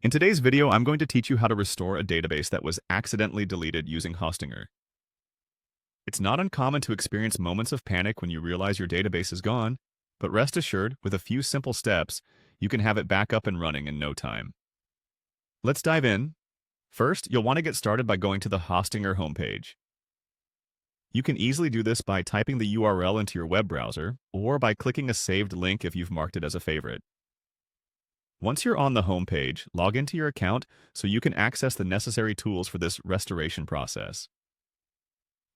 In today's video, I'm going to teach you how to restore a database that was accidentally deleted using Hostinger. It's not uncommon to experience moments of panic when you realize your database is gone, but rest assured, with a few simple steps, you can have it back up and running in no time. Let's dive in. First, you'll want to get started by going to the Hostinger homepage. You can easily do this by typing the URL into your web browser, or by clicking a saved link if you've marked it as a favorite. Once you're on the home page, log into your account so you can access the necessary tools for this restoration process.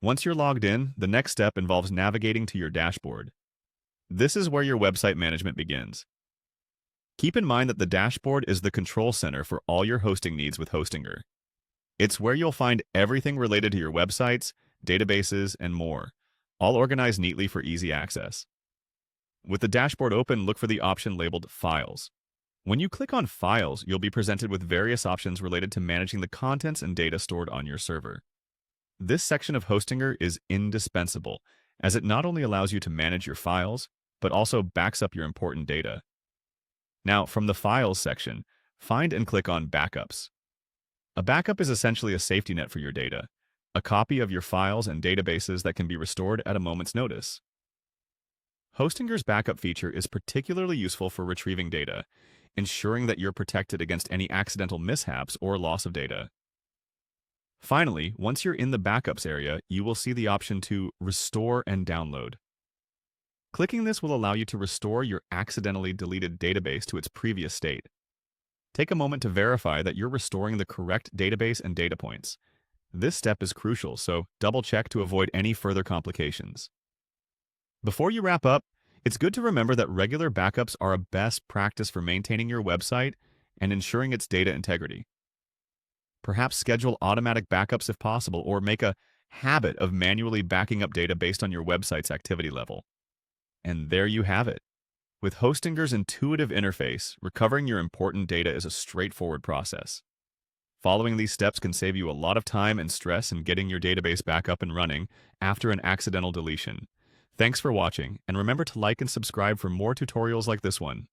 Once you're logged in, the next step involves navigating to your dashboard. This is where your website management begins. Keep in mind that the dashboard is the control center for all your hosting needs with Hostinger. It's where you'll find everything related to your websites, databases, and more, all organized neatly for easy access. With the dashboard open, look for the option labeled Files. When you click on Files, you'll be presented with various options related to managing the contents and data stored on your server. This section of Hostinger is indispensable, as it not only allows you to manage your files, but also backs up your important data. Now, from the Files section, find and click on Backups. A backup is essentially a safety net for your data, a copy of your files and databases that can be restored at a moment's notice. Hostinger's backup feature is particularly useful for retrieving data, ensuring that you're protected against any accidental mishaps or loss of data. Finally, once you're in the Backups area, you will see the option to Restore and Download. Clicking this will allow you to restore your accidentally deleted database to its previous state. Take a moment to verify that you're restoring the correct database and data points. This step is crucial, so double-check to avoid any further complications. Before you wrap up, it's good to remember that regular backups are a best practice for maintaining your website and ensuring its data integrity. Perhaps schedule automatic backups if possible, or make a habit of manually backing up data based on your website's activity level. And there you have it. With Hostinger's intuitive interface, recovering your important data is a straightforward process. Following these steps can save you a lot of time and stress in getting your database back up and running after an accidental deletion. Thanks for watching, and remember to like and subscribe for more tutorials like this one.